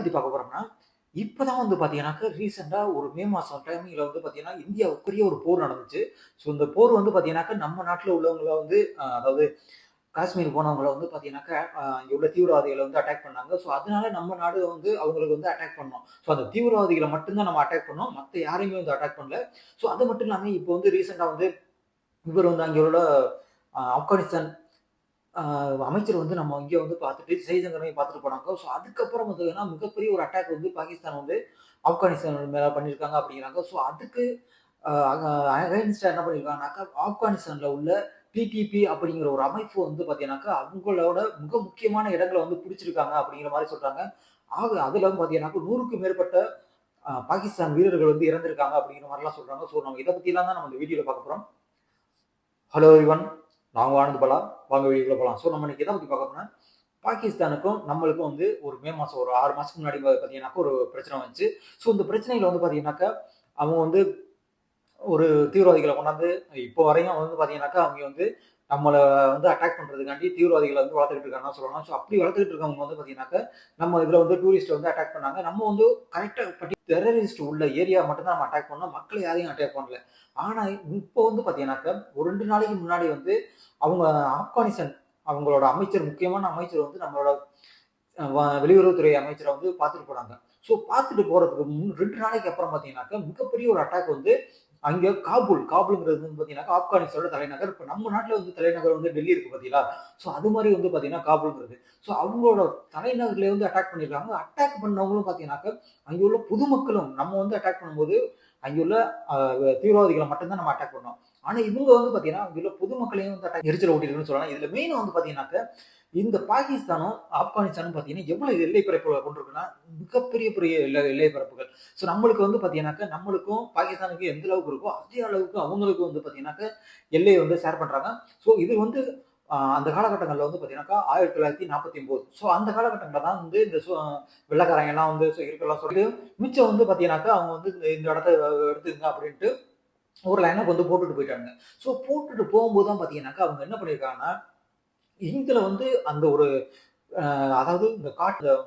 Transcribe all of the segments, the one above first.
பத்தி பார்க்க போறோம்னா, இப்பதான் வந்து பார்த்தீங்கன்னாக்க ரீசென்ட்டா ஒரு மே மாசம் டைமிங்ல வந்து பார்த்தீங்கன்னா, இந்தியாவுக்கு பெரிய ஒரு போர் நடந்துச்சு. ஸோ இந்த போர் வந்து பார்த்தீங்கன்னாக்க, நம்ம நாட்டுல உள்ளவங்கள வந்து அதாவது காஷ்மீர் போனவங்கள வந்து பார்த்தீங்கன்னாக்க, இங்க உள்ள தீவிரவாதிகள வந்து அட்டாக் பண்ணாங்க. ஸோ அதனால நம்ம நாடு வந்து அவங்களுக்கு வந்து அட்டாக் பண்ணோம். ஸோ அந்த தீவிரவாதிகள மட்டும் தான் நம்ம அட்டாக் பண்ணோம். மத்த யாரையுமே வந்து அட்டாக் பண்ணல. ஸோ அது மட்டும் இல்லாம இப்போ வந்து ரீசென்ட்டா வந்து இவர் வந்து அங்கே உள்ள ஆப்கானிஸ்தான் அமைச்சர் வந்து நம்ம இங்க வந்து பார்த்துட்டு செய்திகளையும் பார்த்துட்டு போனாங்க. ஸோ அதுக்கப்புறம் பார்த்தீங்கன்னா, மிகப்பெரிய ஒரு அட்டாக் வந்து பாகிஸ்தான் வந்து ஆப்கானிஸ்தான் மேல பண்ணியிருக்காங்க அப்படிங்கிறாங்க. ஸோ அதுக்கு அ அகைன்ஸ்டா என்ன பண்ணியிருக்காங்கனாக்கா, ஆப்கானிஸ்தான்ல உள்ள டிடிபி அப்படிங்கிற ஒரு அமைப்பு வந்து பார்த்தீங்கன்னாக்கா, அவங்களோட மிக முக்கியமான இடங்கள வந்து பிடிச்சிருக்காங்க அப்படிங்கிற மாரி சொல்றாங்க. அதுல வந்து பார்த்தீங்கன்னாக்கா 100க்கும் மேற்பட்ட பாகிஸ்தான் வீரர்கள் வந்து இறந்திருக்காங்க அப்படிங்கிற மாரிலாம் சொல்றாங்க. ஸோ நம்ம இத பத்திலாம் தான் நம்ம இந்த வீடியோல பார்க்க போறோம். Hello everyone. நான் உங்க ஆனந்த் பாலா. வாங்க வீடியோக்குள்ள போலாம். ஸோ நம்ம இன்னைக்கு எத பத்தி பார்க்க போறோம்னா, பாகிஸ்தானுக்கும் நம்மளுக்கும் வந்து ஒரு மே மாசம் ஒரு 6 மாசத்துக்கு முன்னாடி பார்த்தீங்கன்னாக்கா ஒரு பிரச்சனை வந்துச்சு. ஸோ இந்த பிரச்சனையில வந்து பார்த்தீங்கன்னாக்கா, அவங்க வந்து ஒரு தீவிரவாதிகள கொண்டாந்து இப்போ வரையும் வந்து பார்த்தீங்கன்னாக்கா, அவங்க வந்து நம்மள வந்து அட்டாக் பண்றதுக்காண்டி தீவிரவாதிகள வந்து வளர்த்துக்கிட்டு இருக்காங்கன்னு சொல்லலாம். ஸோ அப்படி வளர்த்துக்கிட்டு இருக்கவங்க வந்து பார்த்தீங்கன்னாக்கா, நம்ம இதுல வந்து டூரிஸ்ட் வந்து அட்டாக் பண்ணாங்க. நம்ம வந்து கரெக்ட்டா டெரரிஸ்ட் உள்ள ஏரியா மட்டும் தான் நம்ம அட்டாக் பண்ணோம். மக்கள் யாரையும் அட்டாக் பண்ணல. ஆனா இப்போ வந்து பார்த்தீங்கன்னாக்கா, ஒரு 2 நாளைக்கு முன்னாடி வந்து அவங்க ஆப்கானிஸ்தான் அவங்களோட அமைச்சர் முக்கியமான அமைச்சர் வந்து நம்மளோட வெளியுறவுத்துறை அமைச்சர வந்து பார்த்துட்டு போனாங்க. ஸோ பார்த்துட்டு போறதுக்கு 2 நாளைக்கு அப்புறம் பார்த்தீங்கன்னாக்கா, மிகப்பெரிய ஒரு அட்டாக் வந்து அங்க காபூல்ங்கிறது வந்து பார்த்தீங்கன்னாக்கா, ஆப்கானிஸ்தானோட தலைநகர். இப்ப நம்ம நாட்டுல வந்து தலைநகர் வந்து டெல்லி இருக்கு பார்த்தீங்களா? ஸோ அது மாரி வந்து பார்த்தீங்கன்னா காபூல்ங்கிறது. ஸோ அவங்களோட தலைநகர்லயே வந்து அட்டாக் பண்ணியிருக்காங்க. அட்டாக் பண்ணவங்களும் பார்த்தீங்கன்னாக்கா, அங்க உள்ள பொதுமக்களும் நம்ம வந்து அட்டாக் பண்ணும்போது, அங்க உள்ள அ தீவிரவாதிகள மட்டும் தான் நம்ம அட்டாக் பண்ணோம். ஆனா இவங்க வந்து பார்த்தீங்கன்னா, அங்க உள்ள பொதுமக்களையும் வந்து எரிச்சல ஊட்டியிருக்குன்னு சொல்லலாம். இதுல மெயின் வந்து பார்த்தீங்கன்னாக்கா, இந்த பாகிஸ்தானும், ஆப்கானிஸ்தானும் பார்த்தீங்கன்னா, எவ்வளவு எல்லை பரப்புகள கொண்டிருக்குன்னா, மிகப்பெரிய பெரிய எல்லை பரப்புகள். ஸோ நம்மளுக்கு வந்து பார்த்தீங்கன்னாக்கா, நம்மளுக்கும் பாகிஸ்தானுக்கும் எந்த அளவுக்கு இருக்கோ, அதே அளவுக்கு அவங்களுக்கும் வந்து பார்த்தீங்கன்னாக்கா, எல்லைய வந்து ஷேர் பண்றாங்க. ஸோ இது வந்து அந்த காலகட்டங்கள்ல வந்து பார்த்தீங்கன்னாக்கா, 1949. ஸோ அந்த காலகட்டங்கள்ல தான் வந்து இந்த வெள்ளைக்காரங்க எல்லாம் வந்து இருக்கலாம் சொல்லிட்டு, மிச்சம் வந்து பார்த்தீங்கன்னாக்கா, அவங்க வந்து இந்த இடத்த எடுத்துக்கங்க அப்படின்ட்டு ஒரு லைன் வந்து போட்டுட்டு போயிட்டாங்க. ஸோ போட்டுட்டு போகும்போது தான் பார்த்தீங்கன்னாக்கா, அவங்க என்ன பண்ணியிருக்காங்கன்னா, இதுல வந்து அந்த ஒரு அதாவது இந்த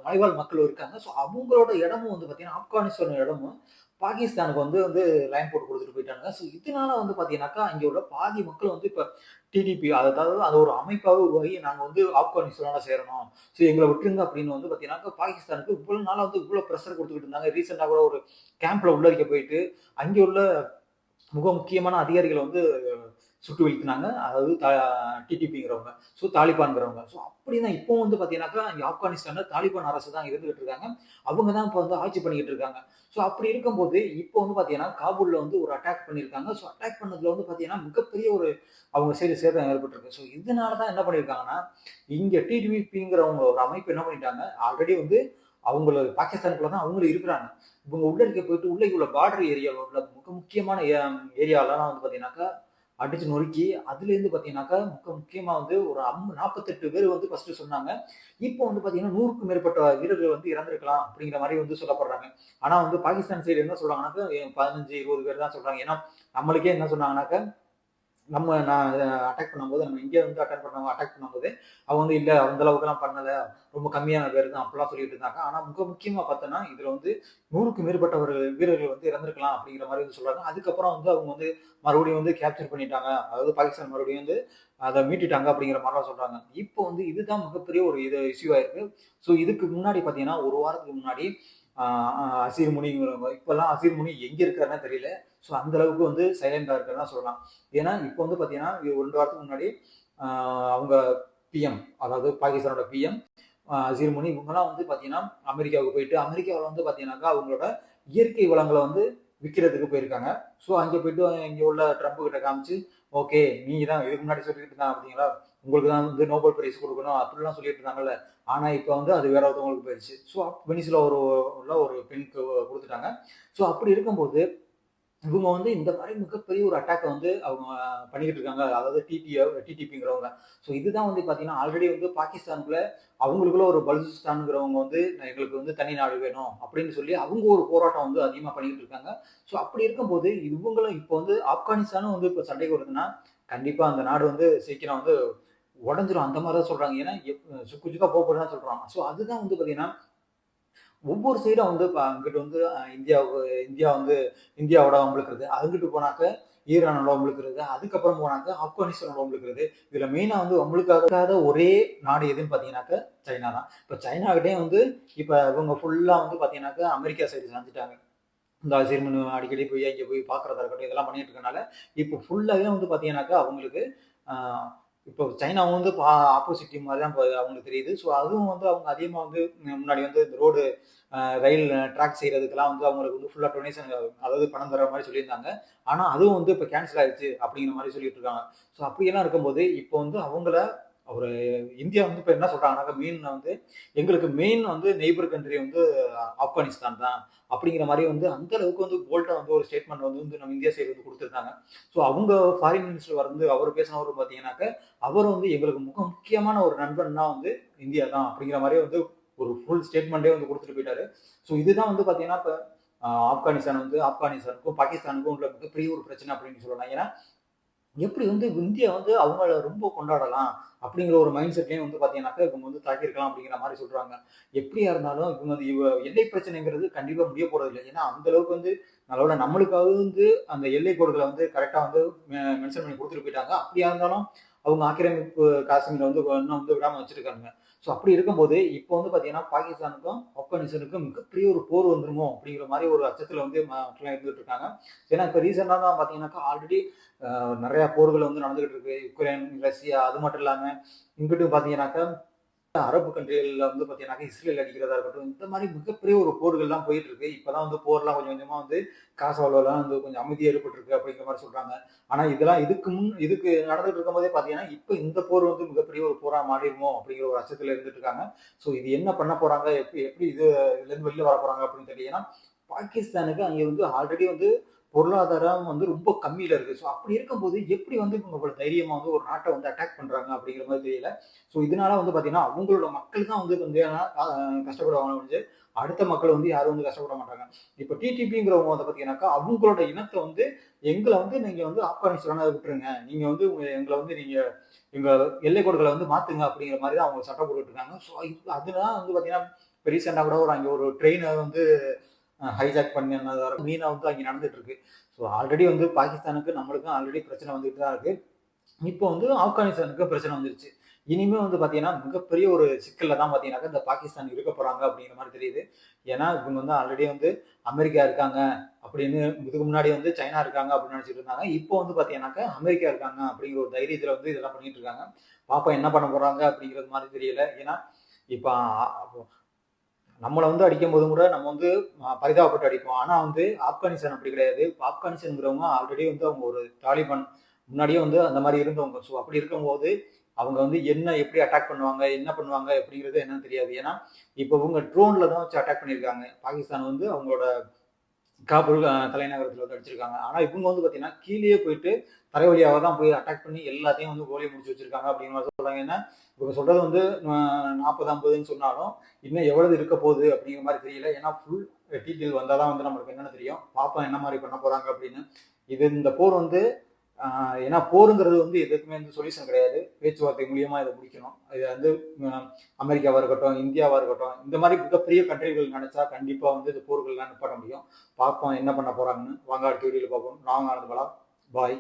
மலைவாழ் மக்கள் இருக்காங்க. ஸோ அவங்களோட இடமும் வந்து பார்த்தீங்கன்னா, ஆப்கானிஸ்தான் இடமும் பாகிஸ்தானுக்கு வந்து லைன் போட்டு குடுத்துட்டு போயிட்டாங்க. ஸோ இதனால வந்து பார்த்தீங்கன்னாக்கா, இங்க உள்ள பாதி மக்கள் வந்து இப்ப டிடிபி அதாவது அது ஒரு அமைப்பாவே உருவாகி நாங்க வந்து ஆப்கானிஸ்தானோட சேரணும். ஸோ எங்கள விட்டுருங்க அப்படின்னு வந்து பார்த்தீங்கன்னாக்கா, பாகிஸ்தானுக்கு இவ்வளவு நாளா வந்து இவ்வளவு பிரஷர் குடுத்துக்கிட்டு இருந்தாங்க. ரீசென்ட்டா கூட ஒரு கேம்ப்ல உள்ள வைக்க போயிட்டு, அங்கே உள்ள மிக முக்கியமான அதிகாரிகள வந்து சுட்டு வீழ்த்தினாங்க. அதாவது டிடிபிங்கிறவங்க. ஸோ தாலிபான்கிறவங்க. ஸோ அப்படிதான் இப்பவும் வந்து பார்த்தீங்கன்னாக்கா, இங்க ஆப்கானிஸ்தான்ல தாலிபான் அரசு தான் இருந்துகிட்டு இருக்காங்க. அவங்க தான் இப்ப வந்து ஆட்சி பண்ணிக்கிட்டு இருக்காங்க. ஸோ அப்படி இருக்கும்போது, இப்போ வந்து பார்த்தீங்கன்னா, காபூல்ல வந்து ஒரு அட்டாக் பண்ணியிருக்காங்க. ஸோ அட்டாக் பண்ணதுல வந்து பார்த்தீங்கன்னா, மிகப்பெரிய ஒரு அவங்க சைடு சேதம் ஏற்பட்டிருக்கு. ஸோ இதனால தான் என்ன பண்ணியிருக்காங்கன்னா, இங்க டிடிபிங்கிறவங்க ஒரு அமைப்பு என்ன பண்ணிட்டாங்க, ஆல்ரெடி வந்து அவங்கள பாகிஸ்தானுக்குள்ள தான் அவங்களும் இருக்கிறாங்க. இவங்க உள்ள இருக்க போயிட்டு உள்ள உள்ள பார்டர் ஏரியால உள்ள மிக முக்கியமான ஏரியாலலாம் வந்து பார்த்தீங்கன்னாக்கா, அடிச்சு நொறுக்கி, அதுலேருந்து பார்த்தீங்கன்னாக்கா, முக்கியமா வந்து ஒரு 48 பேர் வந்து ஃபர்ஸ்ட்டு சொன்னாங்க. இப்போ வந்து பார்த்தீங்கன்னா, 100க்கும் மேற்பட்ட வீரர்கள் வந்து இறந்திருக்கலாம் அப்படிங்கிற மாரி வந்து சொல்லப்படுறாங்க. ஆனா வந்து பாகிஸ்தான் சைடு என்ன சொல்றாங்கன்னாக்கா, 15, 20 பேர் தான் சொல்றாங்க. ஏன்னா, நம்மளுக்கே என்ன சொன்னாங்கன்னாக்கா, நான் அட்டாக் பண்ணும்போது, நம்ம இந்தியா வந்து அட்டாக் பண்ணும்போது, அவங்க வந்து இல்ல அந்த அளவுக்குலாம் பண்ணல. ரொம்ப கம்மியான பேர் தான் அப்படிலாம் சொல்லிட்டு இருந்தாங்க. ஆனா மிக முக்கியமா பார்த்தோம்னா, இதுல வந்து 100க்கும் வீரர்கள் வந்து இறந்திருக்கலாம் அப்படிங்கிற மாரி வந்து சொல்றாங்க. அதுக்கப்புறம் வந்து அவங்க வந்து மறுபடியும் வந்து கேப்சர் பண்ணிட்டாங்க. அதாவது பாகிஸ்தான் மறுபடியும் வந்து அத மீட்டுட்டாங்க அப்படிங்கிற மாரிலாம் சொல்றாங்க. இப்போ வந்து இதுதான் மிகப்பெரிய ஒரு இஷ்யூ ஆயிருக்கு. ஸோ இதுக்கு முன்னாடி பார்த்தீங்கன்னா, 1 வாரத்துக்கு முன்னாடி ஆ அசீர் முனிங்கிறவங்க இப்பல்லாம் அசீர் முனி எங்க இருக்காருன்னே தெரியல. ஸோ அந்த அளவுக்கு வந்து சைலண்டா இருக்காருன்னு தான் சொல்லலாம். ஏன்னா, இப்போ வந்து பார்த்தீங்கன்னா, 2 வாரத்துக்கு முன்னாடி ஆ அவங்க பிஎம் அதாவது பாகிஸ்தானோட பிஎம் அசீர் முனி இவங்கலாம் வந்து பார்த்தீங்கன்னா, அமெரிக்காவுக்கு போயிட்டு, அமெரிக்காவுல வந்து பார்த்தீங்கன்னாக்கா, அவங்களோட இயற்கை வளங்கள வந்து விக்கிறதுக்கு போயிருக்காங்க. ஸோ அங்க போயிட்டு இங்க உள்ள ட்ரம்ப் கிட்ட காமிச்சு, ஓகே நீங்க தான் இதுக்கு முன்னாடி சொல்லிட்டு இருந்தாங்க பார்த்தீங்களா? உங்களுக்கு தான் வந்து நோபல் பிரைஸ் குடுக்கணும் அப்படிலாம் சொல்லிட்டு இருந்தாங்கல்ல. ஆனா இப்ப வந்து அது வேற ஒருத்தவங்களுக்கு போயிருச்சு. ஸோ வெனிசுலா உள்ள ஒரு பெண்ணுக்கு குடுத்துட்டாங்க. ஸோ அப்படி இருக்கும்போது இவங்க வந்து இந்த மாரி மிகப்பெரிய ஒரு அட்டாக்க வந்து அவங்க பண்ணிக்கிட்டு இருக்காங்க. அதாவது டிடிபிங்கிறவங்க. ஸோ இதுதான் வந்து பார்த்தீங்கன்னா, ஆல்ரெடி வந்து பாகிஸ்தானுக்குள்ள அவங்களுக்குள்ள ஒரு பலுசிஸ்தான்ங்கிறவங்க வந்து எங்களுக்கு வந்து தனி நாடு வேணும் அப்படின்னு சொல்லி அவங்க ஒரு போராட்டம் வந்து அதிகமா பண்ணிக்கிட்டு இருக்காங்க. ஸோ அப்படி இருக்கும்போது இவங்களும் இப்போ வந்து ஆப்கானிஸ்தானும் வந்து இப்போ சண்டைக்கு வருதுன்னா, கண்டிப்பா அந்த நாடு வந்து சீக்கிரம் வந்து உடைஞ்சிரும். அந்த மாரி தான் சொல்றாங்க. ஏன்னா சுக்கு சுக்கா போப்போன்னு தான் சொல்றாங்க. ஸோ அதுதான் வந்து பார்த்தீங்கன்னா ஒவ்வொரு சைடும் வந்து அங்கிட்டு வந்து இந்தியா வந்து இந்தியாவோட வம்பிழுக்கிறது, அங்கிட்டு போனாக்க ஈரானோட வம்பிழுக்கிறது, அதுக்கப்புறம் போனாக்க ஆப்கானிஸ்தானோட வம்பிழுக்கிறது. இதுல மெயினா வந்து வம்பிழுக்காத ஒரே நாடு எதுன்னு பாத்தீங்கன்னாக்க சைனா தான். இப்ப சைனா கிட்டே வந்து இப்ப இவங்க ஃபுல்லா வந்து பாத்தீங்கன்னாக்க அமெரிக்கா சைடு சாஞ்சுட்டாங்க. இந்த சிறுமனு அடிக்கடி போய் அங்கே போய் பார்க்கறதா இருக்கட்டும், இதெல்லாம் பண்ணிட்டு இருக்கனால, இப்போ ஃபுல்லாவே வந்து பார்த்தீங்கன்னாக்கா, அவங்களுக்கு ஆ இப்போ சைனா வந்து ஆப்போசிட் டீம் மாரி தான் அவங்களுக்கு தெரியுது. ஸோ அதுவும் வந்து அவங்க அதிகமா வந்து முன்னாடி வந்து இந்த ரோடு ரயில் ட்ராக் செய்றதுக்கெல்லாம் வந்து அவங்களுக்கு வந்து ஃபுல்லா டொனேஷன் அதாவது பணம் தர்ற மாரி சொல்லியிருந்தாங்க. ஆனா அதுவும் வந்து இப்ப கேன்சல் ஆயிருச்சு அப்படிங்கிற மாரி சொல்லிட்டு இருக்காங்க. ஸோ அப்படியெல்லாம் இருக்கும்போது, இப்போ வந்து அவங்கள ஒரு இந்தியா வந்து இப்ப என்ன சொல்றாங்கன்னாக்கா, எங்களுக்கு மெயின் வந்து நெய்பர் கண்ட்ரி வந்து ஆப்கானிஸ்தான் தான். அப்படிங்கிற மாரி வந்து அந்த அளவுக்கு வந்து போல்டா வந்து ஒரு ஸ்டேட்மெண்ட் வந்து நம்ம இந்தியா சைடு வந்து குடுத்திருந்தாங்க. ஸோ அவங்க ஃபாரின் மினிஸ்டர் வந்து அவர் பேசினவரு பார்த்தீங்கன்னாக்க, அவர் வந்து எங்களுக்கு மிக முக்கியமான ஒரு நண்பன்னா வந்து இந்தியா தான் அப்படிங்கிற மாரியே வந்து ஒரு ஃபுல் ஸ்டேட்மெண்ட்டே வந்து குடுத்துட்டு போயிட்டாரு. ஸோ இதுதான் வந்து பார்த்தீங்கன்னா, இப்ப ஆப்கானிஸ்தானுக்கும், பாகிஸ்தானுக்கும் உள்ள மிகப்பெரிய ஒரு பிரச்சனை அப்படின்னு சொல்லலாம். ஏன்னா எப்படி வந்து இந்தியா வந்து அவங்கள ரொம்ப கொண்டாடலாம் அப்படிங்கிற ஒரு மைண்ட் செட்லயும் வந்து பாத்தீங்கன்னாக்கா இவங்க வந்து தாக்கியிருக்கலாம் அப்படிங்கிற மாதிரி சொல்றாங்க. எப்படியா இருந்தாலும் இவங்க வந்து எல்லை பிரச்சனைங்கிறது கண்டிப்பா முடிய போறது இல்லை. ஏன்னா அந்த அளவுக்கு வந்து அதோட நம்மளுக்காக வந்து அந்த எல்லை கோடுகளை வந்து கரெக்டா வந்து மென்ஷன் பண்ணி கொடுத்துட்டு போயிட்டாங்க. அப்படியா இருந்தாலும் அவங்க ஆக்கிரமிப்பு காஷ்மீர் வந்து இன்னும் வந்து விடாம வச்சிருக்காங்க. ஸோ அப்படி இருக்கும்போது இப்போ வந்து பாத்தீங்கன்னா பாகிஸ்தானுக்கும் ஆப்கானிஸ்தானுக்கும் மிகப்பெரிய ஒரு போர் வந்துருமோ அப்படிங்கிற மாதிரி ஒரு அச்சத்துல வந்து மக்கள் இருந்துட்டு இருக்காங்க. ஏன்னா இப்ப ரீசெண்டா தான் பாத்தீங்கன்னாக்கா ஆல்ரெடி நிறைய போர்கள் வந்து நடந்துகிட்டு இருக்கு. யுக்ரைன், ரஷ்யா அது மட்டும் இல்லாம இங்கிட்டு பாத்தீங்கன்னாக்கா அரபு கண்ட்ரிகள்ல வந்து பாத்தீங்கன்னாக்கா இஸ்ரேல் அடிக்கிறதா இருக்கட்டும். இந்த மாதிரி மிகப்பெரிய ஒரு போர்கள்லாம் போயிட்டு இருக்கு. இப்பதான் வந்து போர்லாம் கொஞ்சம் கொஞ்சமா வந்து காசாவோலாம் வந்து கொஞ்சம் அமைதி ஏற்பட்டிருக்கு அப்படிங்கிற மாதிரி சொல்றாங்க. ஆனா இதெல்லாம் இதுக்கு நடந்துட்டு இருக்கும்போதே பாத்தீங்கன்னா, இப்ப இந்த போர் வந்து மிகப்பெரிய ஒரு போரா மாறிடுமோ அப்படிங்கிற ஒரு அச்சத்துல இருந்துட்டு இருக்காங்க. ஸோ இது என்ன பண்ண போறாங்க? எப்படி எப்படி இதுல இருந்து வெளில வர போறாங்க அப்படின்னு தெரியல. ஏன்னா பாகிஸ்தானுக்கு அங்க வந்து ஆல்ரெடி வந்து பொருளாதாரம் வந்து ரொம்ப கம்மியில இருக்கு. ஸோ அப்படி இருக்கும்போது எப்படி வந்து இவங்க இவ்வளவு தைரியமா வந்து ஒரு நாட்டை வந்து அட்டாக் பண்றாங்க அப்படிங்கிற மாதிரி தெரியல. ஸோ இதனால வந்து பாத்தீங்கன்னா அவங்களோட மக்கள் தான் வந்து வந்து கஷ்டப்படுவாங்க ஒழிஞ்சு அடுத்த மக்கள் வந்து யாரும் வந்து கஷ்டப்பட மாட்டாங்க. இப்ப டிடிபிங்கிறவங்க வந்து பாத்தீங்கன்னாக்கா அவங்களோட இனத்தை வந்து எங்களை வந்து நீங்க வந்து ஆப்கானிஸ்தான விட்டுருங்க. நீங்க வந்து எங்களை வந்து நீங்க எங்க எல்லை கோடுகளை வந்து மாத்துங்க அப்படிங்கிற மாதிரி தான் அவங்க சட்டம் போட்டுட்டு இருக்காங்க. ஸோ அதனால வந்து பாத்தீங்கன்னா இப்ப ரீசெண்டா கூட அங்க ஒரு ட்ரெயினை வந்து ஹைஜாக் பண்ண மீனா வந்து அங்க நடந்துட்டு இருக்கு. ஸோ ஆல்ரெடி வந்து பாகிஸ்தானுக்கு நம்மளுக்கும் ஆல்ரெடி பிரச்சனை வந்துட்டு தான் இருக்கு. இப்போ வந்து ஆப்கானிஸ்தானுக்கு பிரச்சனை வந்துருச்சு. இனிமே வந்து பாத்தீங்கன்னா மிகப்பெரிய ஒரு சிக்கல்ல தான் பாத்தீங்கன்னாக்கா இந்த பாகிஸ்தான் இருக்க போறாங்க அப்படிங்கிற மாதிரி தெரியுது. ஏன்னா இவங்க வந்து ஆல்ரெடி வந்து அமெரிக்கா இருக்காங்க அப்படின்னு இதுக்கு முன்னாடி வந்து சைனா இருக்காங்க அப்படின்னு நினைச்சிட்டு இருந்தாங்க. இப்போ வந்து பாத்தீங்கன்னாக்கா அமெரிக்கா இருக்காங்க அப்படிங்கிற ஒரு தைரியத்துல வந்து இதெல்லாம் பண்ணிட்டு இருக்காங்க. பாப்பா என்ன பண்ண போறாங்க அப்படிங்கிறது மாதிரி தெரியல. ஏன்னா இப்ப நம்மள வந்து அடிக்கும்போது கூட நம்ம வந்து பரிதாபப்பட்டு அடிப்போம். ஆனா வந்து ஆப்கானிஸ்தான் அப்படி கிடையாது. ஆப்கானிஸ்தான்ங்கிறவங்க ஆல்ரெடி வந்து அவங்க ஒரு தாலிபான் முன்னாடியே வந்து அந்த மாரி இருந்தவங்க. ஸோ அப்படி இருக்கும்போது, அவங்க வந்து என்ன எப்படி அட்டாக் பண்ணுவாங்க, என்ன பண்ணுவாங்க அப்படிங்கிறது என்னன்னு தெரியாது. ஏன்னா, இப்ப இவங்க ட்ரோன்ல தான் வச்சு அட்டாக் பண்ணியிருக்காங்க. பாகிஸ்தான் வந்து அவங்களோட காபூல் தலைநகரத்துல வந்து அடிச்சிருக்காங்க. ஆனா இவங்க வந்து பாத்தீங்கன்னா, கீழயே போயிட்டு தரை வழியாவ தான் போய் அட்டாக் பண்ணி எல்லாத்தையும் வந்து கோலி முடிச்சு வச்சிருக்காங்க அப்படிங்கிற மாதிரி சொல்றாங்க. ஏன்னா, இவங்க சொல்றது வந்து 40, 50ன்னு சொன்னாலும், இன்னும் எவ்வளவு இருக்க போகுது அப்படிங்கிற மாதிரி தெரியல. ஏன்னா ஃபுல் டீட்டெயில் வந்தா தான் வந்து நம்மளுக்கு என்னன்னு தெரியும். பார்ப்போம் என்ன மாதிரி பண்ண போறாங்க அப்படின்னு. இந்த போர் வந்து ஏன்னா போருங்கிறது வந்து எதுக்குமே வந்து சொல்யூஷன் கிடையாது. பேச்சுவார்த்தை மூலியமா இதை முடிக்கணும். இது வந்து அமெரிக்காவா இருக்கட்டும், இந்தியாவா இருக்கட்டும், இந்த மாதிரி மிகப்பெரிய கண்ட்ரிகள் நினைச்சா கண்டிப்பா வந்து இந்த போர்கள்லாம் நிப்பாட்ட முடியும். பார்ப்போம் என்ன பண்ண போறாங்கன்னு. வாங்க அடுத்த வீடியோல பார்ப்போம். நான் ஆனந்த் பாலா. பாய்.